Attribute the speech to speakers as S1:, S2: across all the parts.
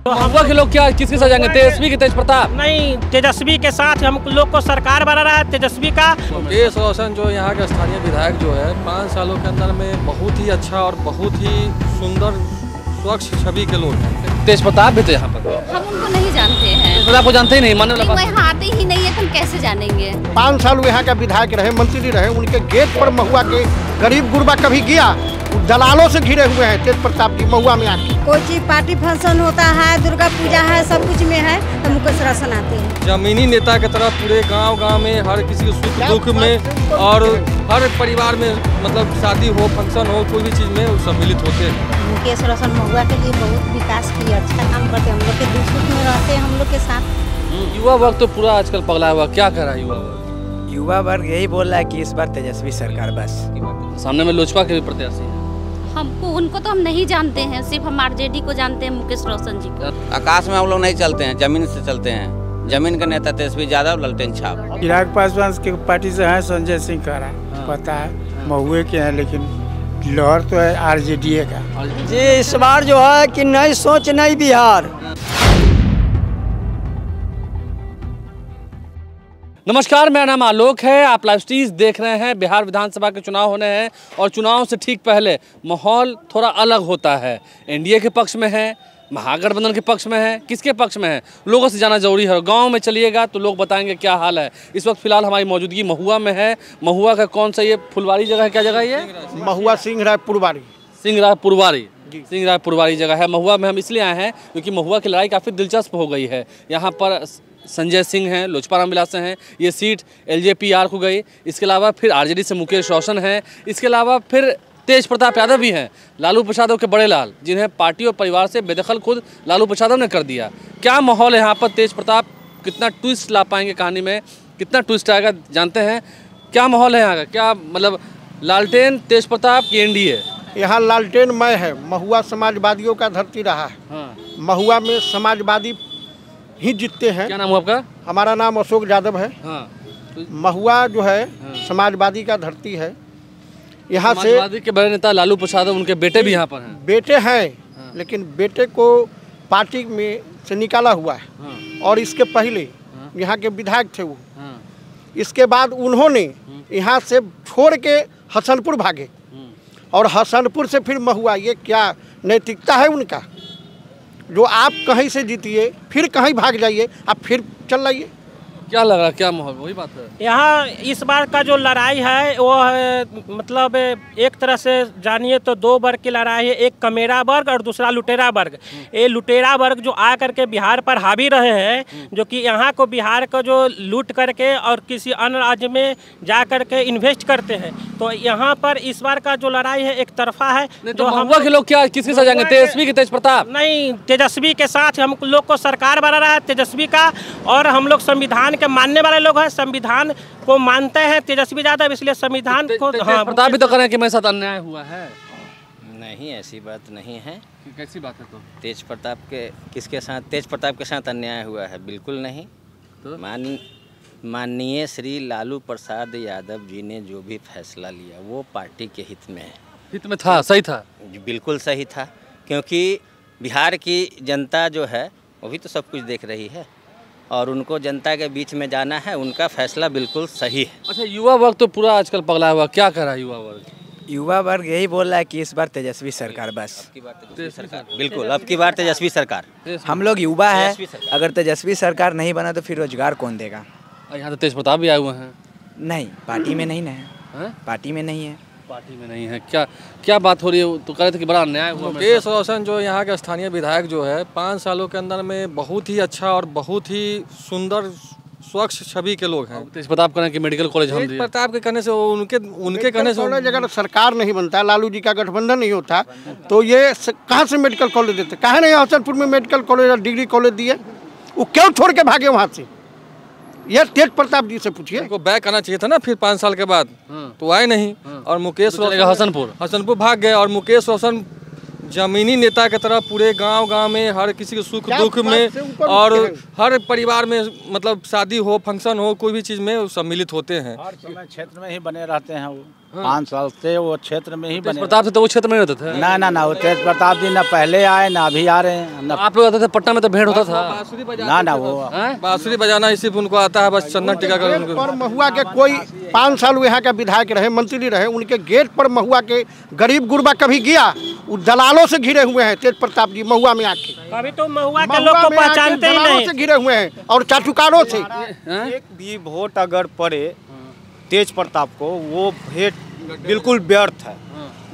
S1: तो महुआ के लोग क्या किसके साथ जाएंगे? तेजस्वी के, तेज प्रताप?
S2: नहीं, तेजस्वी के साथ हम लोग को सरकार बना रहा है तेजस्वी का।
S3: मुकेश रोशन जो यहाँ के स्थानीय विधायक जो है 5 सालों के अंदर में बहुत ही अच्छा और बहुत ही सुंदर स्वच्छ छवि के लोग हैं।
S1: तेज प्रताप भी तो यहाँ पर?
S4: हम उनको नहीं जानते हैं।
S1: तेज प्रताप को जानते ही नहीं, मानने वाला बात।
S4: वह आते ही नहीं है तो हम कैसे जानेंगे?
S5: 5 साल यहाँ का विधायक रहे, मंत्री रहे, उनके गेट पर महुआ के गरीब गुरबा कभी गया? दलालों से घिरे हुए हैं तेज प्रताप जी महुआ में आके।
S6: कोई चीज पार्टी फंक्शन होता है, दुर्गा पूजा है, सब कुछ में है तो मुकेश रोशन आते हैं।
S3: जमीनी नेता की तरफ पूरे गांव में हर किसी के सुख दुख में और हर परिवार में मतलब शादी हो, फंक्शन हो, कोई भी चीज़ में वो सम्मिलित होते हैं।
S6: मुकेश रोशन महुआ के लिए बहुत विकास किया, अच्छा काम करते हैं, हम लोग के दुख सुख में रहते हैं हम लोग के साथ।
S1: युवा वर्ग तो पूरा आजकल पगला हुआ, क्या कर रहा है युवा वर्ग?
S7: युवा वर्ग यही बोल रहा है कि इस बार तेजस्वी सरकार बस।
S1: सामने में लोजपा के भी प्रत्याशी हैं।
S4: हमको उनको तो हम नहीं जानते हैं, सिर्फ हम आरजेडी को जानते हैं, मुकेश रोशन जी को।
S8: आकाश में हम लोग नहीं चलते हैं, जमीन से चलते हैं। जमीन का नेता तेजस्वी यादव, ललटेन छाप।
S9: चिराग पासवान के पार्टी से है, संजय सिंह का रहा पता है, महुए के हैं, लेकिन लहर तो है आरजेडी का।
S7: जी इस बार जो है कि नई सोच नई बिहार।
S1: नमस्कार, मेरा नाम आलोक है। आप लाइव स्ट्रीज देख रहे हैं। बिहार विधानसभा के चुनाव होने हैं और चुनाव से ठीक पहले माहौल थोड़ा अलग होता है। एनडीए के पक्ष में है, महागठबंधन के पक्ष में है, किसके पक्ष में है, लोगों से जाना जरूरी है। गांव में चलिएगा तो लोग बताएंगे क्या हाल है। इस वक्त फिलहाल हमारी मौजूदगी महुआ में है। महुआ का कौन सा ये फुलवारी जगह है, क्या जगह है ये?
S5: महुआ सिंहराय पुरवारी।
S1: सिंहराय पुरवारी, सिंहराय पुरवारी जगह है। महुआ में हम इसलिए आए हैं क्योंकि महुआ की लड़ाई काफ़ी दिलचस्प हो गई है। यहाँ पर संजय सिंह हैं, लोजपा रामविलास हैं, ये सीट एलजेपीआर को गई। इसके अलावा फिर आरजेडी से मुकेश रोशन हैं। इसके अलावा फिर तेज प्रताप यादव भी हैं, लालू प्रसाद के बड़े लाल, जिन्हें पार्टी और परिवार से बेदखल खुद लालू प्रसाद ने कर दिया। क्या माहौल है यहाँ पर? तेज प्रताप कितना ट्विस्ट ला पाएंगे कहानी में, कितना ट्विस्ट आएगा जानते हैं। क्या माहौल है यहाँ का? क्या मतलब लालटेन तेज प्रताप की एनडीए?
S5: यहाँ लालटेन मय है। महुआ समाजवादियों का धरती रहा है।
S1: हाँ।
S5: महुआ में समाजवादी ही जीतते हैं।
S1: क्या नाम हुआ आपका?
S5: हमारा नाम अशोक यादव है।
S1: हाँ।
S5: महुआ जो है समाजवादी का धरती है। यहाँ से
S1: समाजवादी के बड़े नेता लालू प्रसाद, उनके बेटे भी यहाँ पर हैं।
S5: बेटे हैं, लेकिन बेटे को पार्टी में से निकाला हुआ है। और इसके पहले यहाँ के विधायक थे वो। इसके बाद उन्होंने यहाँ से छोड़ के हसनपुर भागे और हसनपुर से फिर महुआ। ये क्या नैतिकता है उनका? जो आप कहीं से जीतिए फिर कहीं भाग जाइए, आप फिर चल जाइए।
S1: क्या लग रहा है, क्या माहौल? वही बात है।
S2: यहाँ इस बार का जो लड़ाई है वो है, मतलब एक तरह से जानिए तो 2 वर्ग की लड़ाई है। एक कमेरा वर्ग और दूसरा लुटेरा वर्ग। ये लुटेरा वर्ग जो आ करके बिहार पर हावी रहे हैं, जो कि यहाँ को बिहार को जो लूट करके और किसी अन्य राज्य में जा करके इन्वेस्ट करते हैं। तो यहाँ पर इस बार का जो लड़ाई है एक तरफा है।
S1: तो हम के लोग क्या किसके साथ जाएंगे? तेजस्वी के, तेज प्रताप?
S2: नहीं, तेजस्वी के साथ हम लोग को सरकार बना रहा है तेजस्वी का। और हम लोग संविधान के मानने वाले लोग हैं, संविधान को मानते हैं तेजस्वी यादव, इसलिए संविधान को। हाँ,
S1: प्रताप भी तो करें कि मेरे साथ अन्याय हुआ है।
S8: नहीं, ऐसी बात नहीं है।
S1: कैसी बात है? तो
S8: तेज प्रताप के किसके साथ? तेज प्रताप के साथ अन्याय हुआ है? बिल्कुल नहीं। तो माननीय श्री लालू प्रसाद यादव जी ने जो भी फैसला लिया वो पार्टी के हित में है।
S1: हित में था, सही था?
S8: बिल्कुल सही था, क्योंकि बिहार की जनता जो है वो भी तो सब कुछ देख रही है और उनको जनता के बीच में जाना है। उनका फैसला बिल्कुल सही है।
S1: अच्छा, युवा वर्ग तो पूरा आजकल पगला हुआ, क्या कर रहा है युवा वर्ग?
S7: युवा वर्ग यही बोल रहा है कि इस बार तेजस्वी सरकार बस।
S8: अब की बार तेजस्वी सरकार, बिल्कुल अब की बार तेजस्वी सरकार।
S7: हम लोग युवा है, अगर तेजस्वी सरकार नहीं बना तो फिर रोजगार कौन देगा?
S1: यहाँ तो तेज प्रताप भी आए हुए हैं।
S7: नहीं, पार्टी में नहीं है। पार्टी में नहीं है।
S1: पार्टी में नहीं है। क्या बात हो रही है? तो कह रहे थे कि बड़ा अन्याय हुआ।
S3: मुकेश रोशन जो यहाँ के स्थानीय विधायक जो है 5 सालों के अंदर में बहुत ही अच्छा और बहुत ही सुंदर स्वच्छ छवि के लोग हैं।
S1: तेज प्रताप करें कि मेडिकल कॉलेज हम दिए।
S3: प्रताप के कहने से उनके कहने से
S5: अगर सरकार नहीं बनता, लालू जी का गठबंधन नहीं होता तो ये कहाँ से मेडिकल कॉलेज देते? कहाँ नहीं हसनपुर में मेडिकल कॉलेज और डिग्री कॉलेज दिए? वो क्यों छोड़ के भागे वहाँ से? ये तेज प्रताप जी से पूछिए।
S3: उनको बैक करना चाहिए था ना फिर 5 साल के बाद। तो आए नहीं। और मुकेश रोशन
S1: हसनपुर
S3: भाग गए और मुकेश रोशन जमीनी नेता की तरह पूरे गांव में हर किसी के सुख
S5: क्या
S3: दुख
S5: बात
S3: में
S5: से ऊपर
S3: और
S5: उठते हैं।
S3: हर परिवार में मतलब शादी हो फंक्शन हो कोई भी चीज़ में वो सम्मिलित होते हैं।
S9: हर समय क्षेत्र में ही बने रहते हैं वो 5 साल से वो क्षेत्र में ही
S1: तेज
S9: बने।
S1: प्रताप से तो वो क्षेत्र में रहते थे।
S9: ना वो तेज प्रताप जी ना पहले आए ना अभी आ रहे हैं ना।
S1: आप लोग आते थे पटना में तो भेंट होता था।
S9: ना वो
S3: बांसुरी बजाना सिर्फ उनको आता है, बस चंदन टीका कर
S5: गेट पर महुआ के कोई 5 साल यहाँ का विधायक रहे, मंत्री रहे, उनके गेट पर महुआ के गरीब गुरबा कभी गया, वो दलालों से घिरे हुए हैं। तेज प्रताप जी महुआ में आके
S2: अभी तो महुआ के लोग को पहचानते ही
S5: दलालों
S2: नहीं।
S5: से घिरे हुए हैं और चाटुकारों से।
S10: एक भी वोट अगर पड़े तेज प्रताप को, वो भेंट बिल्कुल व्यर्थ है।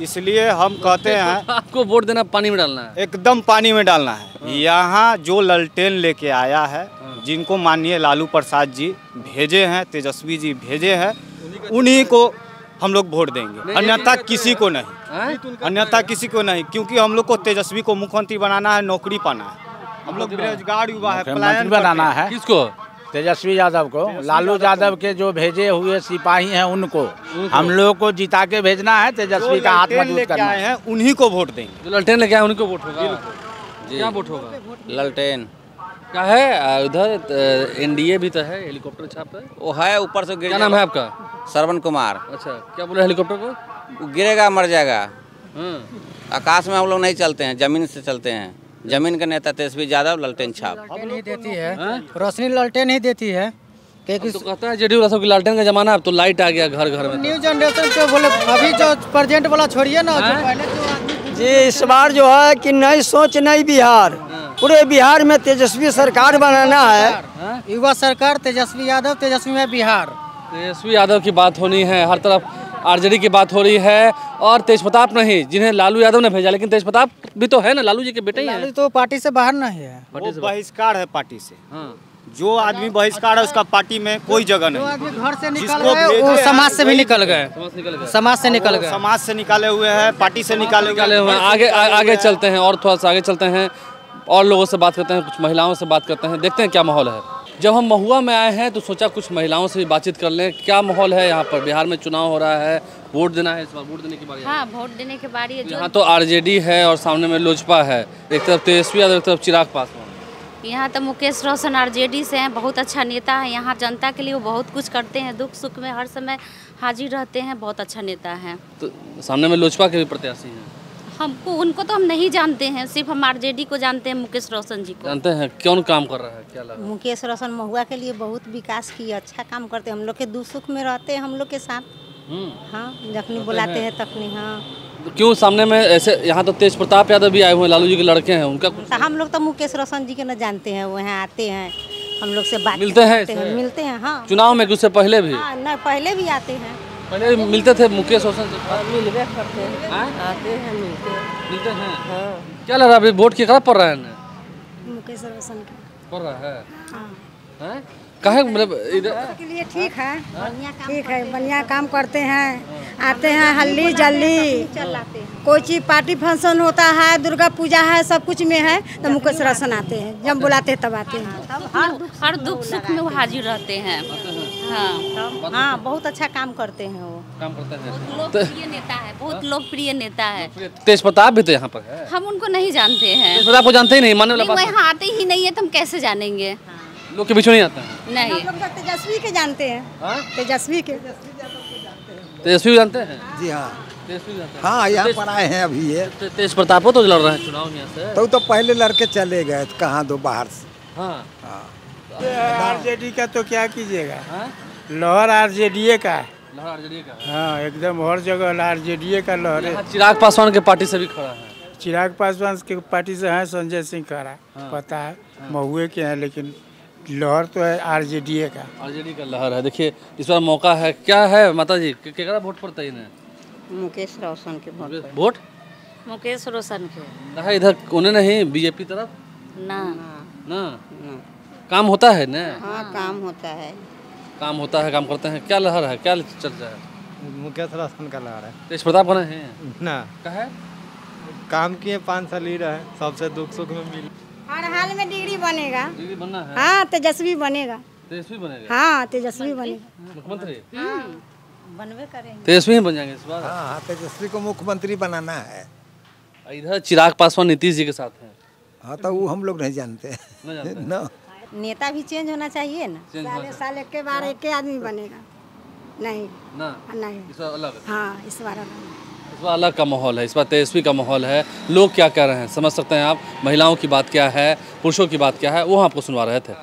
S10: इसलिए हम कहते हैं
S1: आपको वोट देना पानी में डालना है,
S10: एकदम पानी में डालना है। यहाँ जो ललटेन लेके आया है, जिनको माननीय लालू प्रसाद जी भेजे हैं, तेजस्वी जी भेजे हैं, उन्हीं को हम लोग वोट देंगे, अन्यथा किसी को नहीं, अन्यथा किसी को नहीं। क्योंकि हम लोग को तेजस्वी को मुख्यमंत्री बनाना है, नौकरी पाना है। हम लोग बेरोजगार युवा है, पलायन
S9: बनाना है।
S1: किसको?
S9: तेजस्वी यादव को, लालू यादव के जो भेजे हुए सिपाही हैं उनको हम लोग को जिता के भेजना है। तेजस्वी का हाथ मजबूत करना है,
S10: उन्हीं को वोट देंगे।
S1: जो ललटेन लेके आए उनको वोट होगा। क्या वोट होगा?
S8: ललटेन
S1: क्या है उधर? एनडीए भी तो है, हेलीकॉप्टर छाप है
S8: वो है ऊपर से गिर।
S1: क्या नाम है आपका?
S8: श्रवण कुमार।
S1: अच्छा, क्या बोला हेलीकॉप्टर को?
S8: वो गिरेगा मर जाएगा। आकाश में हम लोग नहीं चलते हैं, जमीन से चलते हैं। जमीन का नेता तेजस्वी यादव, ललटेन छाप।
S11: नहीं देती है रोशनी, ललटेन ही देती है।
S1: तो कहता है जेडीयू वाला की लालटेन का जमाना, अब तो लाइट आ गया घर घर में।
S11: न्यू जनरेशन के बोले, अभी जो प्रेजेंट वाला छोड़िए ना, जो पहले जो आदमी
S12: जी इस बार जो है कि नई सोच नई बिहार, पूरे बिहार में तेजस्वी सरकार बनाना है।
S11: युवा सरकार, तेजस्वी यादव, तेजस्वी में बिहार।
S1: तेजस्वी यादव की बात होनी है, हर तरफ आरजेडी की बात हो रही है, और तेज प्रताप नहीं, जिन्हें लालू यादव ने भेजा, लेकिन तेज प्रताप भी तो है ना, लालू जी के बेटे ही हैं।
S11: लालू तो पार्टी से बाहर नहीं है,
S10: वो बहिष्कार है पार्टी से। जो आदमी बहिष्कार है उसका पार्टी में कोई जगह नहीं।
S11: जो आदमी घर से निकल गए वो समाज से भी निकल गए, समाज से निकल गए,
S10: समाज से निकाले हुए हैं, पार्टी से निकाले हुए हैं।
S1: आगे चलते हैं और थोड़ा सा आगे चलते हैं और लोगों से बात करते हैं, कुछ महिलाओं से बात करते हैं, देखते हैं क्या माहौल है। जब हम महुआ में आए हैं तो सोचा कुछ महिलाओं से भी बातचीत कर लें, क्या माहौल है यहाँ पर। बिहार में चुनाव हो रहा है, वोट देना है, इस बार वोट देने की बारी है।
S4: हाँ, वोट देने की बारी है।
S1: यहाँ तो आरजेडी है और सामने में लोजपा है, एक तरफ तेजस्वी यादव, एक तरफ चिराग पासवान।
S4: यहाँ तो मुकेश रोशन आरजेडी से हैं, बहुत अच्छा नेता है। यहाँ जनता के लिए वो बहुत कुछ करते हैं, दुख सुख में हर समय हाजिर रहते हैं, बहुत अच्छा नेता है।
S1: तो सामने में लोजपा के भी प्रत्याशी हैं।
S4: हमको उनको तो हम नहीं जानते हैं, सिर्फ हम आरजेडी को जानते हैं, मुकेश रोशन जी को
S1: जानते हैं। कौन काम कर रहा है, क्या लगा?
S6: मुकेश रोशन महुआ के लिए बहुत विकास किया, अच्छा काम करते हैं। हम लोग के दुख सुख में रहते हैं हम लोग के साथ। हाँ, जखनी बुलाते हैं तखनी। हाँ,
S1: तो क्यों सामने में ऐसे? यहाँ तो तेज प्रताप यादव भी आए हुए हैं, लालू जी के लड़के हैं, उनका कुछ?
S6: तो हम लोग तो मुकेश रोशन जी के न जानते हैं, वो यहाँ आते हैं, हम लोग से बात
S1: मिलते हैं,
S6: मिलते हैं। हाँ,
S1: चुनाव में उससे पहले भी?
S6: हाँ, नहीं पहले भी आते हैं,
S1: पहले भी मिलते थे मुकेश रोशन से?
S6: मिलवे करते हैं, आते हैं,
S1: मिलते हैं। क्या लग रहा है अभी वोट की खराब पड़ रहा है?
S6: मुकेश रोशन के
S1: पड़ रहा है।
S6: हाँ,
S1: कहे मतलब इधर
S6: के लिए ठीक है, ठीक है, बढ़िया काम करते हैं, आते हैं हल्दी जल्दी, कोई चीज पार्टी फंक्शन होता है, दुर्गा पूजा है, सब कुछ में है तो मुकेश रोशन आते हैं, जब बुलाते हैं तब आते हैं।
S4: हर दुख सुख में वो हाजिर रहते हैं।
S6: हाँ, बहुत अच्छा काम करते हैं, वो
S1: काम करते हैं,
S4: लोकप्रिय नेता है, बहुत लोकप्रिय नेता है।
S1: तेज प्रताप भी तो यहाँ पर है।
S4: हम उनको नहीं जानते हैं,
S1: तेज प्रताप को जानते ही नहीं, मानने वाला
S4: वो
S1: बात
S4: यहाँ आते ही नहीं है तो हम कैसे जानेंगे?
S1: लोग के बीच में नहीं आता है।
S4: नहीं,
S6: हम लोग तेजस्वी के जानते हैं, तेजस्वी के।
S1: तेजस्वी जानते हैं?
S12: जी हाँ,
S1: तेजस्वी जानते हैं।
S12: हाँ यहाँ पर आए हैं अभी ये।
S1: तेज प्रताप तो लड़ रहे हैं चुनाव यहाँ से।
S12: तो पहले लड़के चले गए, कहाँ दो बाहर से।
S1: हाँ,
S9: आरजेडी का तो क्या कीजिएगा, लहर आरजेडी का है।
S1: लहर आरजेडी का है।
S9: हाँ, एकदम हर जगह आरजेडी का लहर है।
S1: चिराग पासवान के पार्टी से भी खड़ा है।
S9: चिराग पासवान के पार्टी से है संजय सिंह खड़ा, पता है महुए के हैं, लेकिन लहर तो है आरजेडी का।
S1: आरजेडी का लहर है। देखिए इस बार मौका है, क्या है माता जी, केकरा वोट पड़ता है इन्हें?
S6: मुकेश रोशन के
S1: वोट
S4: मुकेश रोशन के
S1: इधर उन्हें नहीं, बीजेपी तरफ
S4: ना
S1: ना काम होता है ना?
S6: हाँ, काम होता है,
S1: काम होता है, काम करते हैं। क्या लहर है, क्या चल रहा है?
S10: मुकेश रोशन का लहर है।
S1: तेज प्रताप बने हैं
S10: ना,
S1: कहे
S10: काम किए 5 साल ही रहे, सबसे दुख सुख में मिल।
S6: हर हाल में डिग्री बनेगा।
S1: डिग्री बनना है।
S6: हाँ, तेजस्वी बनेगा।
S1: तेजस्वी बनेगा?
S6: हाँ, तेजस्वी बनेगा,
S1: मुख्यमंत्री
S6: बनवे करेंगे।
S1: तेजस्वी ही बन जाएंगे इस बार।
S12: हाँ, तेजस्वी को मुख्यमंत्री बनाना है।
S1: इधर चिराग पासवान नीतीश जी के साथ हैं।
S13: हाँ तो वो हम लोग नहीं जानते ना।
S6: नेता भी चेंज होना चाहिए ना, साल एक के बार एक आदमी बनेगा नहीं
S1: ना,
S6: नहीं
S1: इस बार अलग।
S6: हाँ इस बार
S1: अलग का माहौल है, इस बार तेजस्वी का माहौल है। लोग क्या कह रहे हैं समझ सकते हैं आप। महिलाओं की बात क्या है, पुरुषों की बात क्या है, वो आपको सुनवा रहे थे।